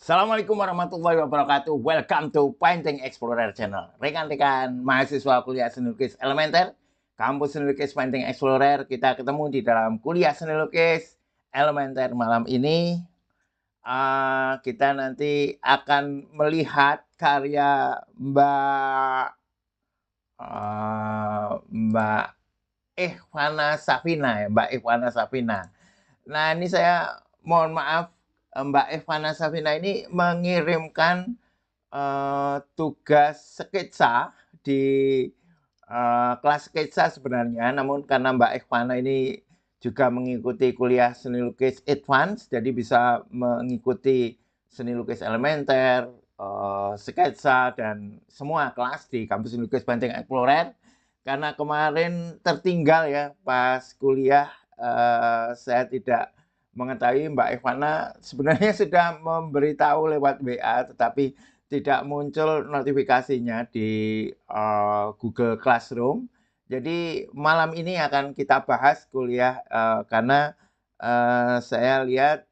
Assalamualaikum warahmatullahi wabarakatuh. Welcome to Painting Explorer Channel. Rekan-rekan mahasiswa kuliah seni lukis elementer, kampus seni lukis Painting Explorer, kita ketemu di dalam kuliah seni lukis elementer malam ini. Kita nanti akan melihat karya Mbak Ikhwana Safina ya, Mbak Ikhwana Safina. Nah, ini saya mohon maaf, Mbak Ikhwana Safina ini mengirimkan tugas sketsa di kelas sketsa sebenarnya, namun karena Mbak Ikhwana ini juga mengikuti kuliah seni lukis advance, jadi bisa mengikuti seni lukis elementer, sketsa, dan semua kelas di kampus seni lukis Painting Explorer. Karena kemarin tertinggal ya pas kuliah, saya tidak mengetahui Mbak Ikhwana sebenarnya sudah memberitahu lewat WA, tetapi tidak muncul notifikasinya di Google Classroom. Jadi malam ini akan kita bahas kuliah, karena saya lihat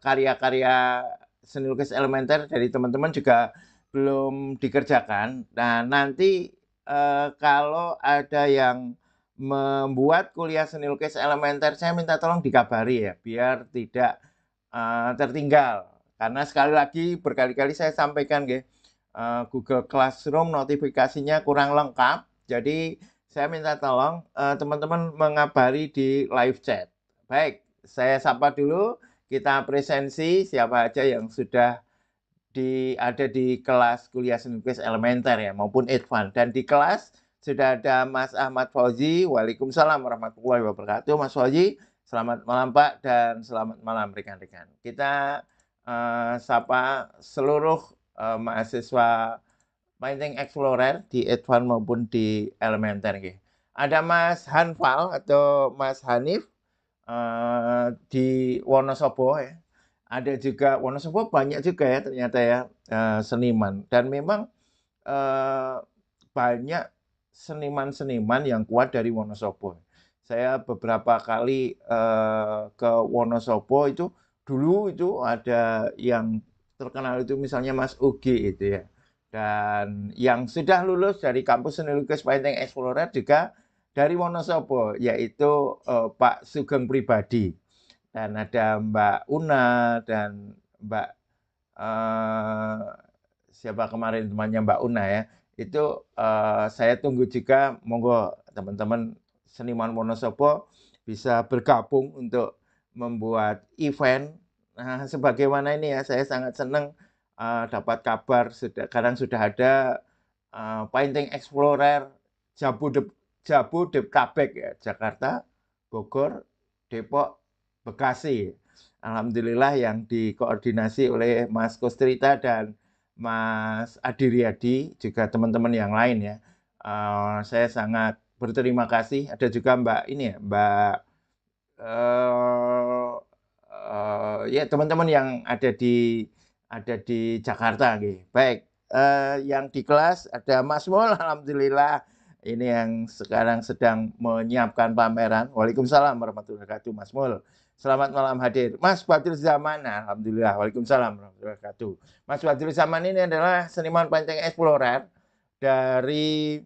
karya-karya seni lukis elementer dari teman-teman juga belum dikerjakan. Nah, nanti kalau ada yang membuat kuliah seni lukis elementer, saya minta tolong dikabari ya, biar tidak tertinggal. Karena sekali lagi berkali-kali saya sampaikan Google Classroom notifikasinya kurang lengkap. Jadi saya minta tolong teman-teman mengabari di live chat. Baik, saya sapa dulu, kita presensi siapa aja yang sudah ada di kelas kuliah seni lukis elementer ya, maupun advance. Dan di kelas sudah ada Mas Ahmad Fauzi. Waalaikumsalam warahmatullahi wabarakatuh. Mas Fauzi, selamat malam Pak, dan selamat malam rekan-rekan. Kita sapa seluruh mahasiswa Painting Explorer di advance maupun di elementer. Ada Mas Hanfal atau Mas Hanif di Wonosobo ya. Ada juga Wonosobo, banyak juga ya ternyata ya seniman. Dan memang banyak seniman-seniman yang kuat dari Wonosobo. Saya beberapa kali ke Wonosobo itu, dulu itu ada yang terkenal itu misalnya Mas Ugi itu ya. Dan yang sudah lulus dari kampus seni lukis Painting Explorer juga dari Wonosobo, yaitu Pak Sugeng Pribadi. Dan ada Mbak Una dan Mbak siapa kemarin temannya Mbak Una ya. Itu saya tunggu juga, monggo teman-teman seniman Wonosobo bisa bergabung untuk membuat event. Nah, sebagaimana ini ya, saya sangat senang dapat kabar sekarang sudah ada Painting Explorer Jabodetabek ya, Jakarta, Bogor, Depok, Bekasi. Alhamdulillah yang dikoordinasi oleh Mas Kustrita dan Mas Adiriyadi, juga teman-teman yang lain ya. Saya sangat berterima kasih. Ada juga Mbak ini ya, Mbak ya teman-teman yang ada di Jakarta gitu. Baik, yang di kelas ada Mas Mul, alhamdulillah ini yang sekarang sedang menyiapkan pameran. Waalaikumsalam warahmatullahi wabarakatuh, Mas Mul. Selamat malam hadir. Mas Badrul Zaman, alhamdulillah. Waalaikumsalam warahmatullahi wabarakatuh. Mas Badrul Zaman ini adalah seniman Painting Explorer dari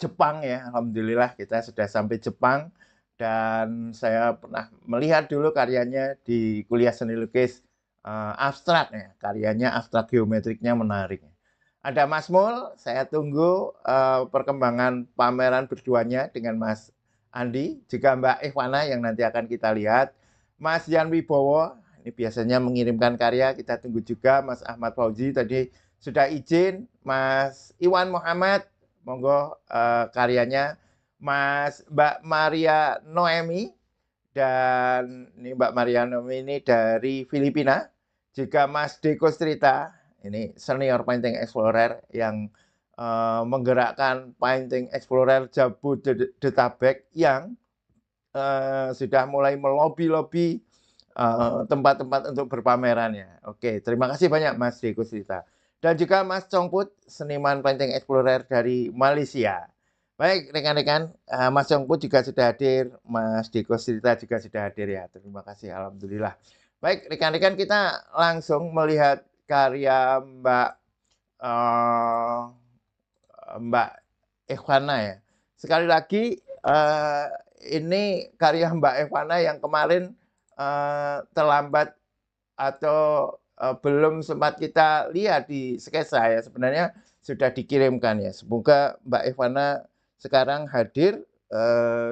Jepang ya. Alhamdulillah kita sudah sampai Jepang. Dan saya pernah melihat dulu karyanya di kuliah seni lukis abstrak ya. Karyanya abstrak geometriknya menarik. Ada Mas Mul, saya tunggu perkembangan pameran berduanya dengan Mas Andi, juga Mbak Ikhwana yang nanti akan kita lihat. Mas Jan Wibowo, ini biasanya mengirimkan karya, kita tunggu juga. Mas Ahmad Fauzi tadi sudah izin. Mas Iwan Muhammad, monggo karyanya. Mbak Maria Noemi, dan ini Mbak Maria Noemi ini dari Filipina. Juga Mas Deko Strita, ini senior Painting Explorer yang menggerakkan Painting Explorer Jabodetabek yang sudah mulai melobi-lobi tempat-tempat untuk berpamerannya. Oke, terima kasih banyak Mas Deko Strita. Dan juga Mas Chongput, seniman Painting Explorer dari Malaysia. Baik, rekan-rekan, Mas Chongput juga sudah hadir, Mas Deko Strita juga sudah hadir ya. Terima kasih, alhamdulillah. Baik, rekan-rekan kita langsung melihat karya eh, Mbak Ivana ya. Sekali lagi ini karya Mbak Ivana yang kemarin terlambat atau belum sempat kita lihat di sketsa ya. Sebenarnya sudah dikirimkan ya. Semoga Mbak Ivana sekarang hadir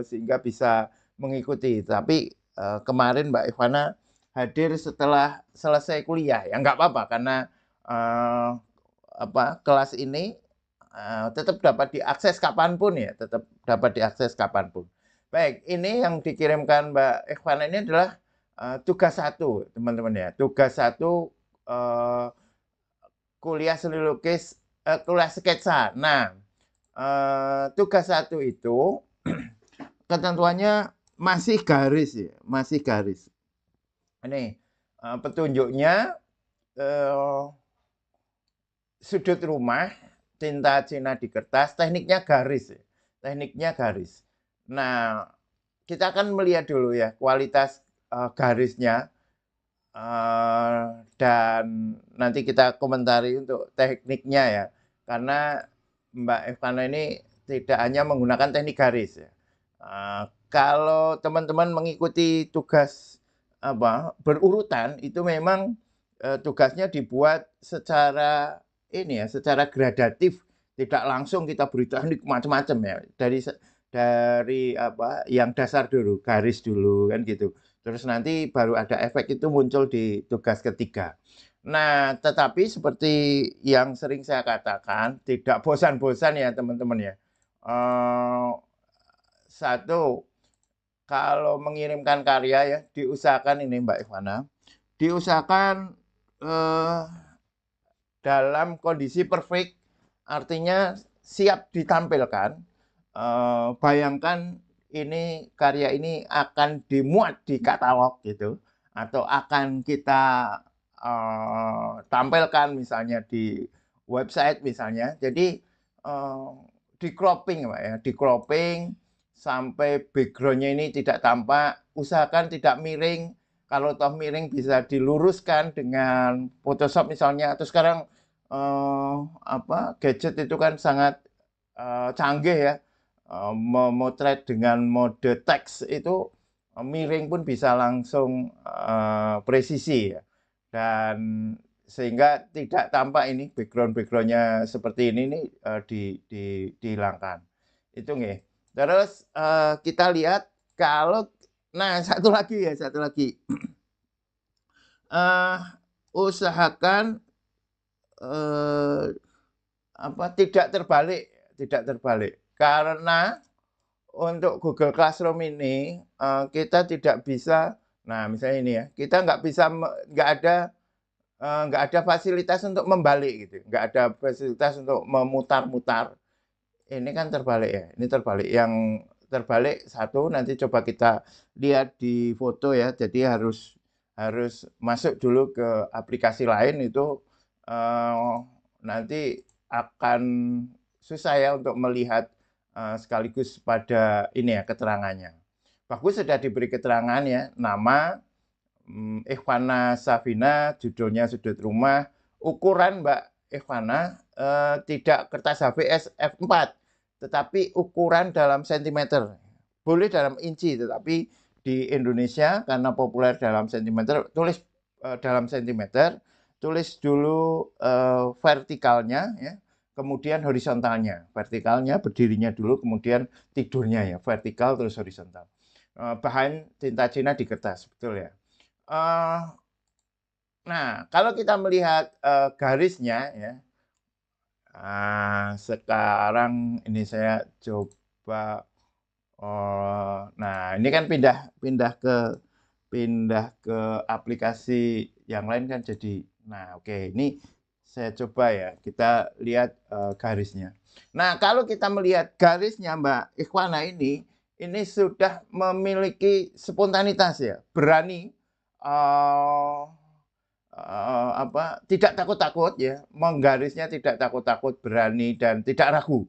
sehingga bisa mengikuti. Tapi kemarin Mbak Ivana hadir setelah selesai kuliah ya, nggak apa-apa karena kelas ini tetap dapat diakses kapanpun ya, tetap dapat diakses kapanpun. Baik, ini yang dikirimkan Mbak Ivana ini adalah tugas satu, teman-teman ya. Tugas satu kuliah seni lukis, kuliah sketsa. Nah, tugas satu itu ketentuannya masih garis ya, masih garis. Ini petunjuknya sudut rumah, tinta Cina di kertas, tekniknya garis ya. Tekniknya garis. Nah, kita akan melihat dulu ya kualitas garisnya dan nanti kita komentari untuk tekniknya ya. Karena Mbak Ivana ini tidak hanya menggunakan teknik garis ya. Kalau teman-teman mengikuti tugas berurutan itu memang tugasnya dibuat secara ini ya, secara gradatif, tidak langsung kita beri teknik macam-macam ya. Dari yang dasar dulu, garis dulu kan gitu. Terus nanti baru ada efek itu muncul di tugas ketiga. Nah, tetapi seperti yang sering saya katakan, tidak bosan-bosan ya teman-teman ya. Satu, kalau mengirimkan karya ya, diusahakan ini Mbak Ivana, diusahakan dalam kondisi perfect, artinya siap ditampilkan. Bayangkan ini karya ini akan dimuat di katalog gitu, atau akan kita tampilkan misalnya di website misalnya. Jadi di cropping Pak ya, di cropping sampai backgroundnya ini tidak tampak, usahakan tidak miring. Kalau toh miring bisa diluruskan dengan Photoshop misalnya. Atau sekarang gadget itu kan sangat canggih ya, memotret dengan mode teks itu miring pun bisa langsung presisi ya. Dan sehingga tidak tampak ini background-backgroundnya seperti ini nih dihilangkan. Itu nih. Terus kita lihat kalau satu lagi. Usahakan tidak terbalik. Karena untuk Google Classroom ini kita tidak bisa, misalnya ini ya, kita nggak ada fasilitas untuk membalik gitu, nggak ada fasilitas untuk memutar-mutar. Ini kan terbalik ya, ini terbalik. Yang terbalik satu nanti coba kita lihat di foto ya. Jadi harus masuk dulu ke aplikasi lain itu nanti akan susah ya untuk melihat sekaligus pada ini ya keterangannya. Bagus sudah diberi keterangan ya, nama Ivana Safina, judulnya sudut rumah, ukuran Mbak Ivana tidak kertas HVS F4, tetapi ukuran dalam sentimeter. Boleh dalam inci, tetapi di Indonesia karena populer dalam sentimeter, tulis dalam sentimeter, tulis dulu vertikalnya ya, kemudian horizontalnya. Vertikalnya berdirinya dulu, kemudian tidurnya ya, vertikal terus horizontal. Bahan tinta Cina di kertas, betul ya. Nah, kalau kita melihat garisnya ya, sekarang ini saya coba. Nah ini kan pindah ke aplikasi yang lain kan jadi. Nah oke, ini saya coba ya, kita lihat garisnya. Nah kalau kita melihat garisnya Mbak Ikhwana ini sudah memiliki spontanitas ya, berani tidak takut-takut ya, menggarisnya tidak takut-takut, berani dan tidak ragu.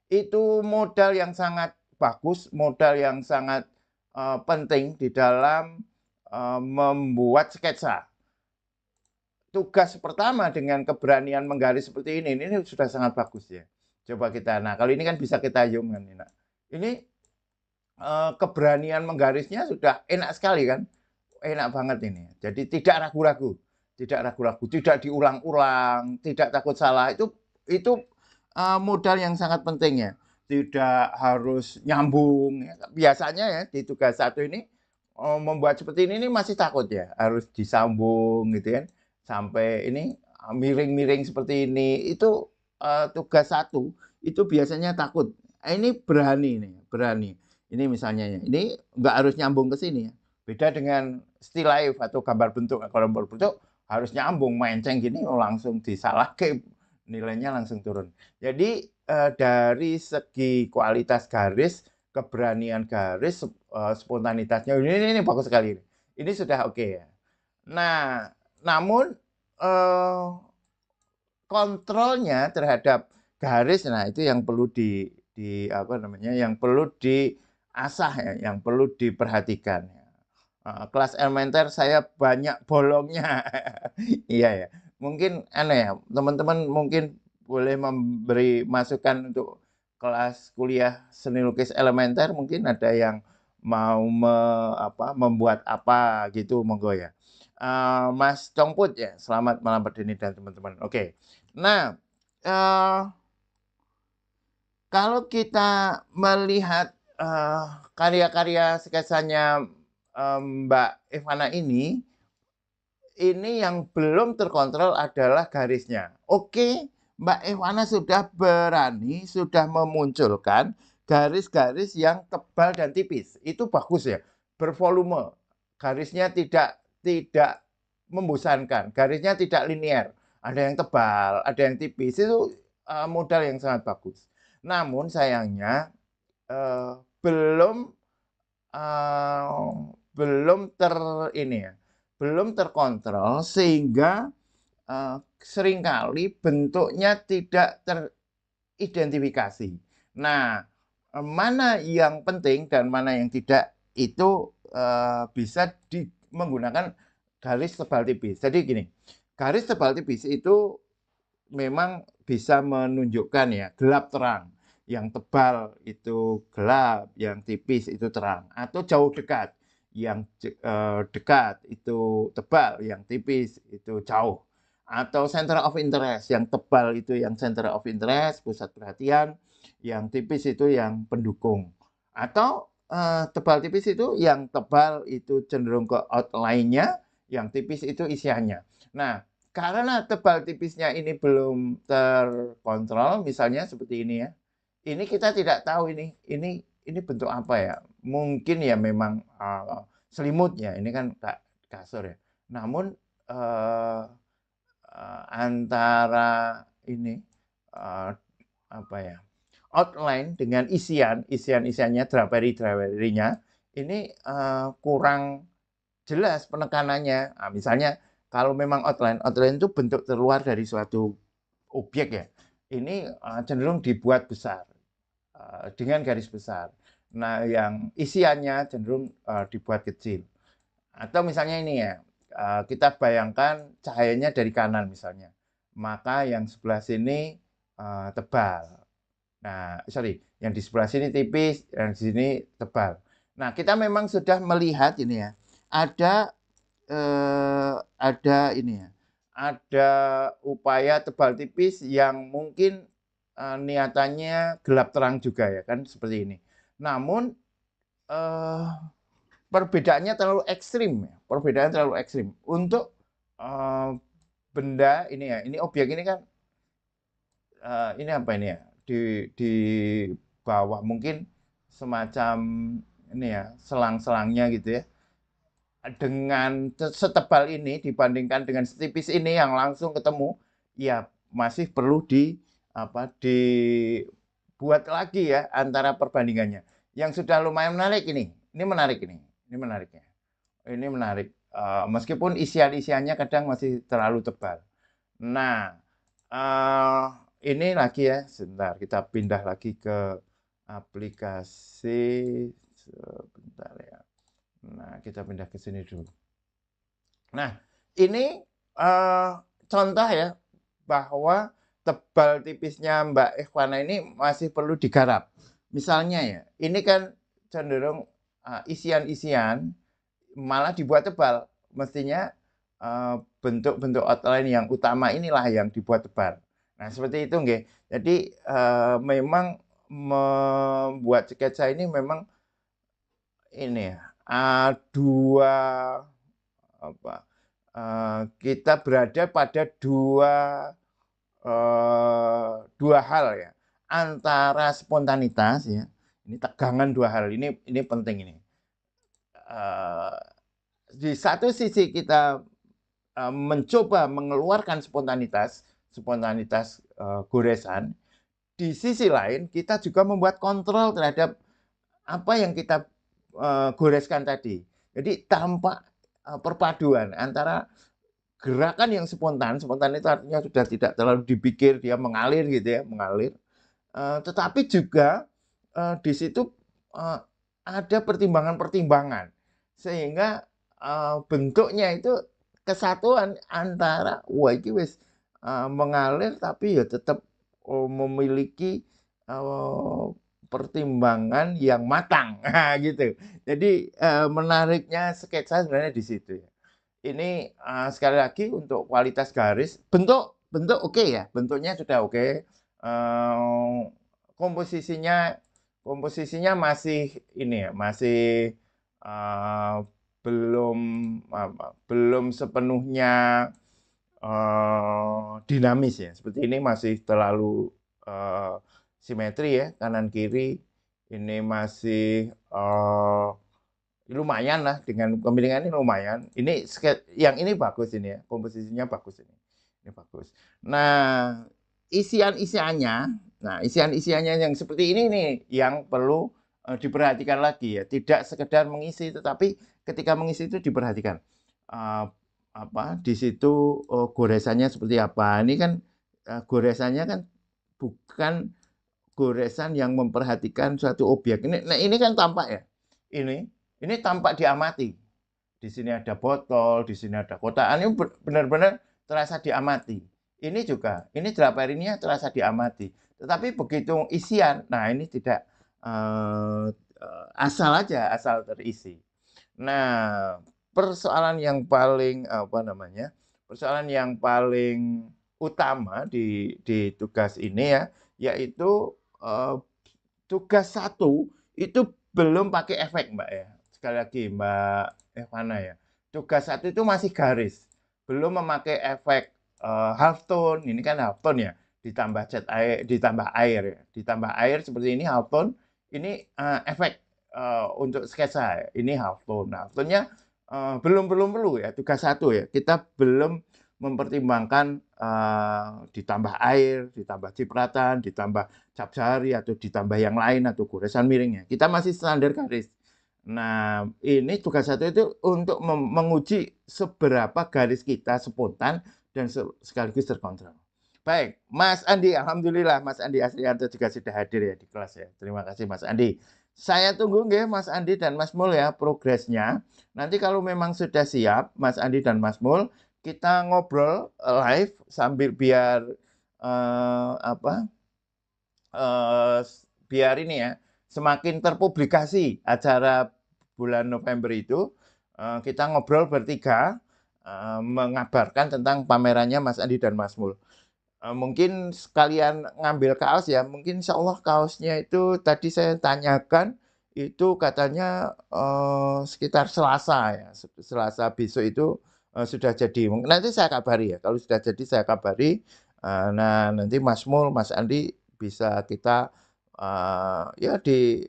Itu modal yang sangat bagus, modal yang sangat penting di dalam membuat sketsa. Tugas pertama dengan keberanian menggaris seperti ini sudah sangat bagus ya. Coba kita, nah kalau ini kan bisa kita zoom kan, ini keberanian menggarisnya sudah enak sekali kan, enak banget ini. Jadi tidak ragu-ragu, tidak diulang-ulang, tidak takut salah. Itu modal yang sangat penting ya. Tidak harus nyambung. Biasanya ya di tugas satu ini membuat seperti ini masih takut ya, harus disambung gitu kan, sampai ini miring-miring seperti ini. Itu tugas satu itu biasanya takut. Ini berani nih, berani. Ini misalnya ya, ini nggak harus nyambung ke sini ya. Beda dengan still life atau gambar bentuk. Kalau gambar bentuk harus nyambung, menceng gini langsung disalah ke nilainya langsung turun. Jadi dari segi kualitas garis, keberanian garis, spontanitasnya ini bagus sekali. Ini sudah oke ya. Nah, namun kontrolnya terhadap garis, nah itu yang perlu apa namanya, yang perlu diasah ya, yang perlu diperhatikan. Kelas elementer saya banyak bolongnya. Iya ya. Mungkin aneh ya, teman-teman mungkin boleh memberi masukan untuk kelas kuliah seni lukis elementer, mungkin ada yang mau membuat apa gitu, monggo ya. Mas Congput ya, selamat malam Pak Denny dan teman-teman. Oke. Nah, kalau kita melihat karya-karya sketsanya Mbak Ivana ini yang belum terkontrol adalah garisnya. Oke, Mbak Ivana sudah berani, sudah memunculkan garis-garis yang tebal dan tipis. Itu bagus ya, bervolume. Garisnya tidak membosankan, garisnya tidak linear. Ada yang tebal, ada yang tipis. Itu modal yang sangat bagus. Namun sayangnya belum belum terkontrol sehingga seringkali bentuknya tidak teridentifikasi. Nah, mana yang penting dan mana yang tidak itu bisa menggunakan garis tebal tipis. Jadi gini, garis tebal tipis itu memang bisa menunjukkan ya gelap terang. Yang tebal itu gelap, yang tipis itu terang, atau jauh dekat. Yang dekat itu tebal, yang tipis itu jauh. Atau center of interest, yang tebal itu yang center of interest, pusat perhatian, yang tipis itu yang pendukung. Atau tebal tipis itu yang tebal itu cenderung ke outline-nya, yang tipis itu isiannya. Nah, karena tebal tipisnya ini belum terkontrol, misalnya seperti ini ya. Ini kita tidak tahu ini bentuk apa ya. Mungkin ya memang selimut ya. Ini kan kasur ya. Namun antara ini apa ya? Outline dengan isiannya, draperi-draperinya ini kurang jelas penekanannya. Nah, misalnya kalau memang outline itu bentuk terluar dari suatu objek ya. Ini cenderung dibuat besar dengan garis besar. Nah, yang isiannya cenderung dibuat kecil. Atau misalnya ini ya, kita bayangkan cahayanya dari kanan misalnya. Maka yang sebelah sini tebal. Nah, sorry, yang di sebelah sini tipis, yang di sini tebal. Nah, kita memang sudah melihat ini ya, ada ini ya, ada upaya tebal tipis yang mungkin niatannya gelap terang juga ya kan seperti ini. Namun perbedaannya terlalu ekstrim ya, perbedaan terlalu ekstrim untuk benda ini ya, ini objek ini kan ini apa ini ya, di bawah mungkin semacam ini ya, selang-selangnya gitu ya. Dengan setebal ini dibandingkan dengan setipis ini yang langsung ketemu, ya masih perlu dibuat lagi ya antara perbandingannya. Yang sudah lumayan menarik ini menarik ini menariknya. Ini menarik. Meskipun isian-isiannya kadang masih terlalu tebal. Nah, ini lagi ya, sebentar kita pindah lagi ke aplikasi sebentar ya. Nah, kita pindah ke sini dulu. Nah, ini contoh ya bahwa tebal tipisnya Mbak Ikhwana ini masih perlu digarap. Misalnya ya, ini kan cenderung isian-isian malah dibuat tebal. Mestinya bentuk-bentuk outline yang utama inilah yang dibuat tebal. Nah, seperti itu nggih. Jadi memang membuat sketsa ini memang ini ya, dua apa? Kita berada pada dua hal ya. Antara spontanitas ya. Ini tegangan dua hal. Ini penting ini. Di satu sisi kita mencoba mengeluarkan spontanitas goresan. Di sisi lain kita juga membuat kontrol terhadap apa yang kita goreskan tadi. Jadi tampak perpaduan antara gerakan yang spontan itu artinya sudah tidak terlalu dipikir, dia mengalir gitu ya, mengalir. Tetapi juga di situ ada pertimbangan-pertimbangan sehingga bentuknya itu kesatuan antara iki wis mengalir tapi ya tetap memiliki pertimbangan yang matang gitu. Jadi menariknya sketsa sebenarnya di situ ya. Ini sekali lagi untuk kualitas garis, bentuk oke ya, bentuknya sudah oke. Komposisinya masih ini ya, masih belum sepenuhnya dinamis ya. Seperti ini masih terlalu simetri ya, kanan kiri. Ini masih lumayan lah, dengan pemilihan ini lumayan. Ini yang ini bagus ini ya, komposisinya bagus ini. Ini bagus. Nah, isian-isiannya yang seperti ini nih yang perlu diperhatikan lagi ya. Tidak sekedar mengisi, tetapi ketika mengisi itu diperhatikan di situ goresannya seperti apa. Ini kan goresannya kan bukan goresan yang memperhatikan suatu objek. Ini kan tampak ya. Ini tampak diamati. Di sini ada botol, di sini ada kotaan. Ini benar-benar terasa diamati. Ini juga, ini draperinya terasa diamati. Tetapi begitu isian, nah ini tidak asal terisi. Nah, persoalan yang paling utama di tugas ini ya, yaitu tugas 1 itu belum pakai efek, Mbak ya. Sekali lagi Mbak Evanna ya. Tugas 1 itu masih garis, belum memakai efek halftone. Ini kan halftone ya, ditambah cat air, ditambah air ya. Ditambah air seperti ini halftone. Ini efek untuk sketsa ya. Ini halftone. Nah, halftone-nya belum perlu ya, tugas 1 ya. Kita belum mempertimbangkan ditambah air, ditambah cipratan, ditambah cap jari atau ditambah yang lain atau goresan miringnya. Kita masih standar garis. Nah, ini tugas 1 itu untuk menguji seberapa garis kita spontan dan sekaligus terkontrol. Baik, Mas Andi, alhamdulillah Mas Andi Asrianto juga sudah hadir ya di kelas ya. Terima kasih Mas Andi. Saya tunggu nggih Mas Andi dan Mas Mul ya progresnya. Nanti kalau memang sudah siap Mas Andi dan Mas Mul, kita ngobrol live sambil biar biar ini ya semakin terpublikasi acara bulan November itu, kita ngobrol bertiga mengabarkan tentang pamerannya Mas Andi dan Mas Mul. Mungkin sekalian ngambil kaos ya, mungkin insya Allah kaosnya itu tadi saya tanyakan itu katanya sekitar Selasa ya, Selasa besok itu sudah jadi. Nanti saya kabari ya, kalau sudah jadi saya kabari. Nah nanti Mas Mul, Mas Andi bisa kita ya ke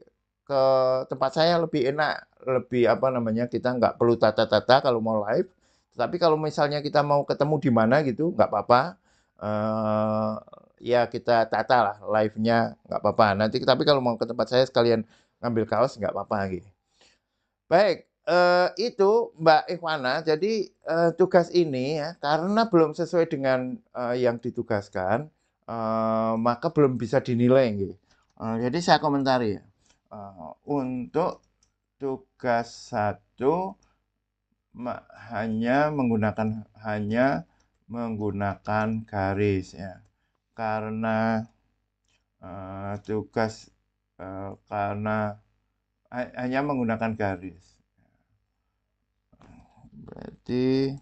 tempat saya lebih enak, lebih kita nggak perlu tata-tata kalau mau live. Tapi kalau misalnya kita mau ketemu di mana gitu, nggak apa-apa. Ya kita tata lah live-nya, nggak apa-apa. Nanti tapi kalau mau ke tempat saya sekalian ngambil kaos nggak apa-apa gitu. Baik, itu Mbak Ikhwana. Jadi tugas ini ya karena belum sesuai dengan yang ditugaskan, maka belum bisa dinilai gitu. Jadi saya komentari ya. Untuk tugas 1 hanya menggunakan garis ya. Karena karena hanya menggunakan garis. Berarti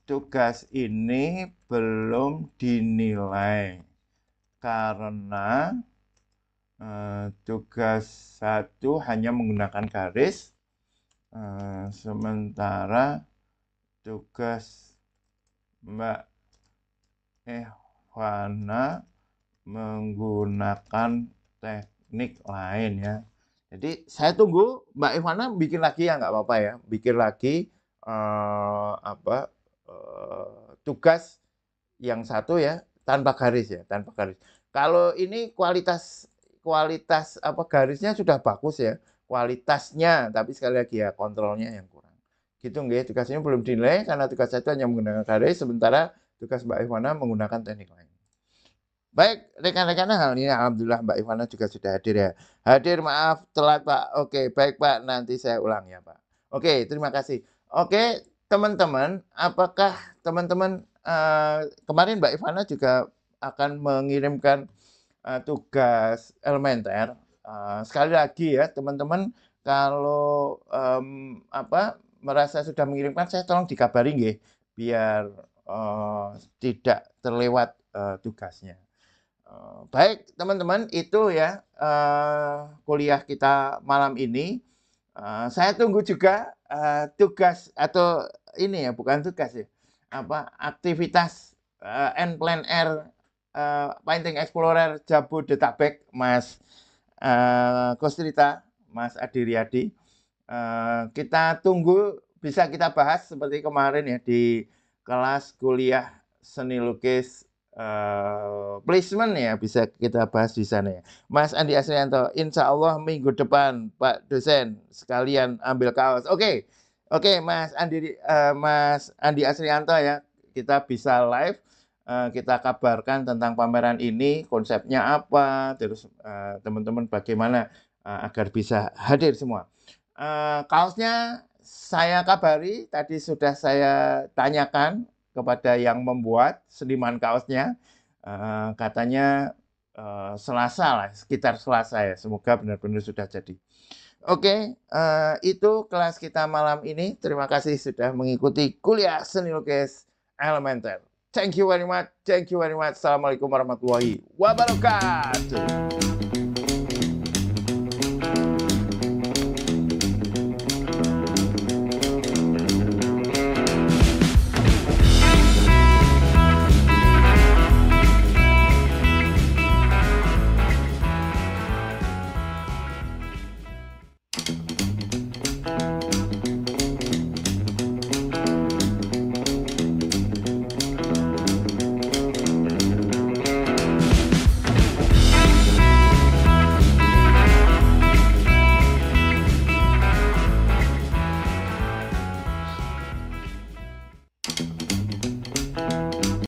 tugas ini belum dinilai karena tugas 1 hanya menggunakan garis, sementara tugas Mbak Ehwana menggunakan teknik lain ya. Jadi saya tunggu Mbak Ehwana bikin lagi ya, nggak apa-apa ya, bikin lagi tugas yang 1 ya, tanpa garis ya, tanpa garis. Kalau ini kualitas garisnya sudah bagus ya, kualitasnya, tapi sekali lagi ya kontrolnya yang kurang. Gitu nggih, tugasnya belum dinilai karena tugas 1 hanya menggunakan garis, sementara tugas Mbak Ivana menggunakan teknik lain. Baik, rekan-rekan, hal ini alhamdulillah Mbak Ivana juga sudah hadir ya. Hadir, maaf telat Pak. Oke, baik Pak, nanti saya ulang ya Pak. Oke, terima kasih. Oke, teman-teman, apakah teman-teman kemarin Mbak Ivana juga akan mengirimkan tugas elementer. Sekali lagi ya, teman-teman, kalau merasa sudah mengirimkan, saya tolong dikabari nggih, biar tidak terlewat tugasnya. Baik, teman-teman, itu ya kuliah kita malam ini. Saya tunggu juga tugas atau ini ya, bukan tugas ya, aktivitas N-Plan R Painting Explorer Jabodetabek, Mas Kostrita, Mas Adi Riyadi. Kita tunggu, bisa kita bahas seperti kemarin ya di kelas kuliah seni lukis placement ya, bisa kita bahas di sana ya. Mas Andi Asrianto, insya Allah minggu depan Pak dosen sekalian ambil kaos. Oke, Mas Andi Asrianto ya, kita bisa live, kita kabarkan tentang pameran ini, konsepnya apa, terus teman-teman bagaimana agar bisa hadir semua. Kaosnya saya kabari, tadi sudah saya tanyakan kepada yang membuat seniman kaosnya, katanya Selasa lah, sekitar Selasa ya, semoga benar-benar sudah jadi. Oke, itu kelas kita malam ini. Terima kasih sudah mengikuti kuliah seni lukis elementer. Thank you very much. Assalamualaikum warahmatullahi wabarakatuh.